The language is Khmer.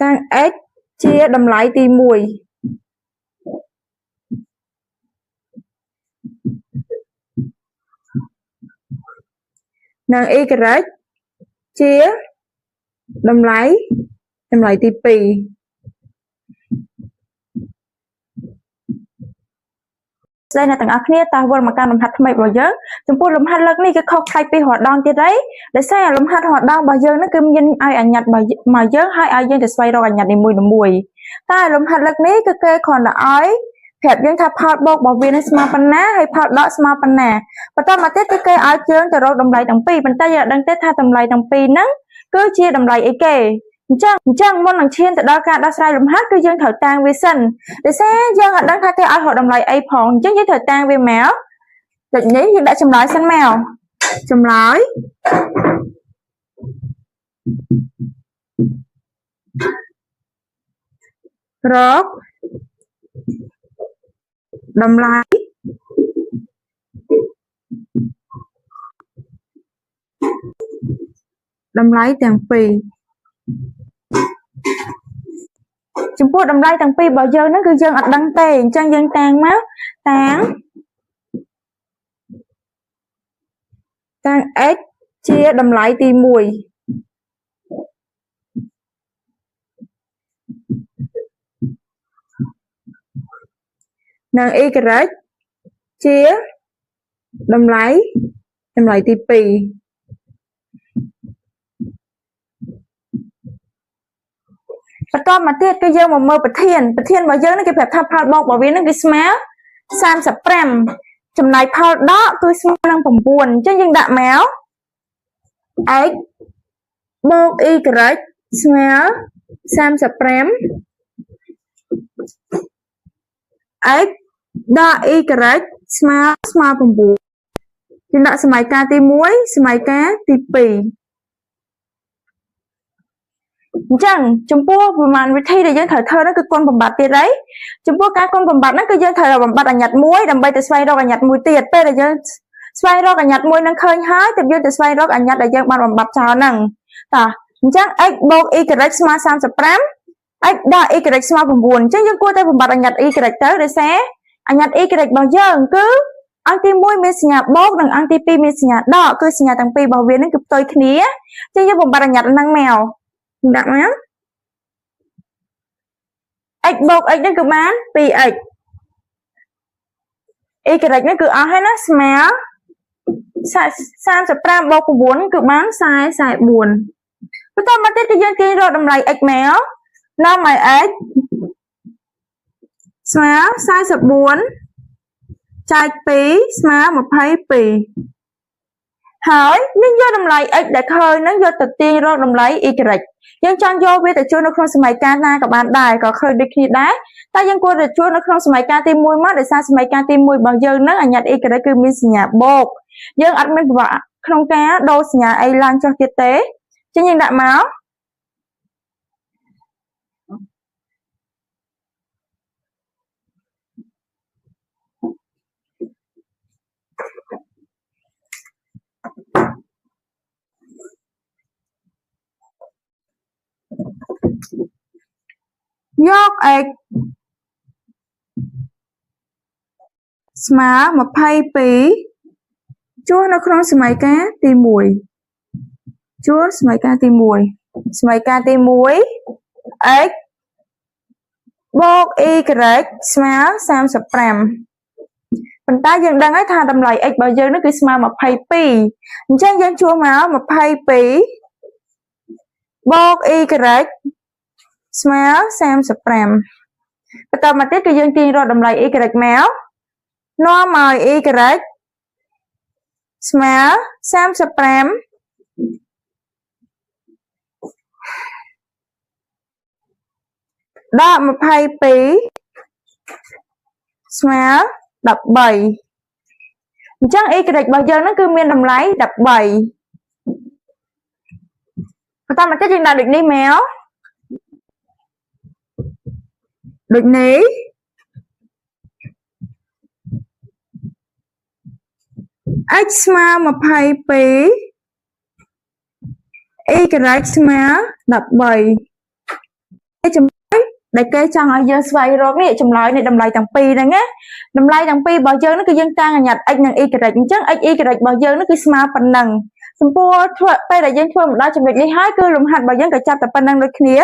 តាំង x ជាតម្លៃទី1និង y ជាតម្លៃទី2ស្ដីអ្នកទាំងអស់គ្នាតើវល់មកកាន់លំហាត់ថ្មីរបស់យើងចំពោះលំហាត់លើកនេះគឺខុសប្លែកពីរាល់ដងទៀតហើយដោយសារលំហាត់រាល់ដងរបស់យើងហ្នឹងគឺមានឲ្យអញ្ញត្តិមកយើងហើយឲ្យយើងទៅស្វែងរកអញ្ញត្តិនីមួយៗតែលំហាត់លើកនេះគឺគេគ្រាន់តែឲ្យប្រាប់យើងថាផលបូករបស់វានឹងស្មើប៉ុណ្ណាហើយផលដកស្មើប៉ុណ្ណាបន្តមកទៀតគឺគេឲ្យយើងទៅរកតម្លៃទាំងពីរប៉ុន្តែយើងអត់ដឹងទេថាតម្លៃទាំងពីរហ្នឹងគឺជាតម្លៃអីគេអញ្ចឹងមុននឹងឈានទៅដល់ការដោះស្រាយលំហាត់គឺយើងត្រូវតាំងវាសិនដោយសារយើងអត់ដឹងថាគេឲ្យរកតម្លៃអីផងអញ្ចឹងយើងត្រូវតាំងវាមកដូចនេះយើងដាក់ចម្លើយសិនមកចម្លើយរកតម្លៃទាំងពីរចំពោះតម្លៃទាំងពីររបស់យើងហ្នឹងគឺយើងអត់ដឹងទេអញ្ចឹងយើងតាំងមកតាំង x ជាតម្លៃទី1និង y ជាតម្លៃទី2បន្តមកទៀតគឺយើងមកមើលប្រធានរបស់យើងនេះគេប្រាប់ថាផលបូករបស់វានឹងគឺស្មើ35ចំណែកផលដកគឺស្មើនឹង9អញ្ចឹងយើងដាក់មក x បូក y ស្មើ35 x ដក y ស្មើ9យើងដាក់សមីការទី1សមីការទី2អញ្ចឹងចំពោះប្រមាណវិធីដែលយើងត្រូវធ្វើនោះគឺគុណបំបត្តិទៀតហើយចំពោះការគុណបំបត្តិហ្នឹងគឺយើងត្រូវបំបត្តិអញ្ញត្តិមួយដើម្បីទៅស្វែងរកអញ្ញត្តិមួយទៀតពេលដែលយើងស្វែងរកអញ្ញត្តិមួយនឹងឃើញហើយទើបយើងទៅស្វែងរកអញ្ញត្តិដែលយើងបានបំបត្តិចោលហ្នឹងតោះអញ្ចឹង x បូក y ស្មើ35 x ដក y ស្មើ9អញ្ចឹងយើងគួរតែបំបត្តិអញ្ញត្តិ y ទៅដោយសារអញ្ញត្តិ y របស់យើងគឺអង្គទី1មានសញ្ញាបូកនិងអង្គទី2មានសញ្ញាដកគឺសញ្ញាទាំងពីររបស់វានឹងគឺផ្ទុយគ្នាអញ្ចឹងយើងបំបត្តិអញ្ញត្តិហ្នឹងមកដាក់មក x បូក x នេះគឺបាន 2x y នេះគឺអស់ហើយណាស្មើ35បូក9គឺបាន44បន្តមកទៀតគឺយើងទាញរកតម្លៃ x មកនាំឲ្យ x ស្មើ44ចែក2ស្មើ22ហើយយើងយកតម្លៃ x ដែលឃើញហ្នឹងយកទៅទាញរកតម្លៃ y យើងចង់យកវាទៅជួននៅក្នុងសមីការណាក៏បានដែរក៏ឃើញដូចគ្នាដែរតែយើងគួរតែជួននៅក្នុងសមីការទី1មកដោយសារសមីការទី1របស់យើងហ្នឹងអញ្ញត្តិ y គឺមានសញ្ញាបូកយើងអត់មានពិបាកក្នុងការដូរសញ្ញាអីឡើងចុះទៀតទេអញ្ចឹងយើងដាក់មកយក x ស្មើ22ជួសនៅក្នុងសមីការទី1ជួសសមីការទី1សមីការទី1 x បូក y ស្មើ35ប៉ុន្តែយើងដឹងហើយថាតម្លៃ x របស់យើងនេះគឺស្មើ22អញ្ចឹងយើងជួសមក22បូក y ស្មើ35បន្តមកទៀតគឺយើងទាញរកតម្លៃ y មកនាំឲ្យ y ស្មើ35ដក22ស្មើ13អញ្ចឹង y របស់យើងហ្នឹងគឺមានតម្លៃ13បន្តមកទៀតយើងដាក់ដូចនេះមកដូចនេះx ស្មើ22 y ស្មើ13 ដែលគេចង់ឲ្យយើងស្វែងរកនេះចម្លើយនៃតម្លៃទាំងពីរហ្នឹងណាតម្លៃទាំងពីររបស់យើងហ្នឹងគឺយើងតាំងអាញាត់ x និង y អញ្ចឹង x y របស់យើងហ្នឹងគឺស្មើប៉ុណ្ណឹងចំពោះពេលដែលយើងធ្វើមកដល់ចំណុចនេះហើយគឺលំហាត់របស់យើងក៏ចាប់តែប៉ុណ្ណឹងដូចគ្នា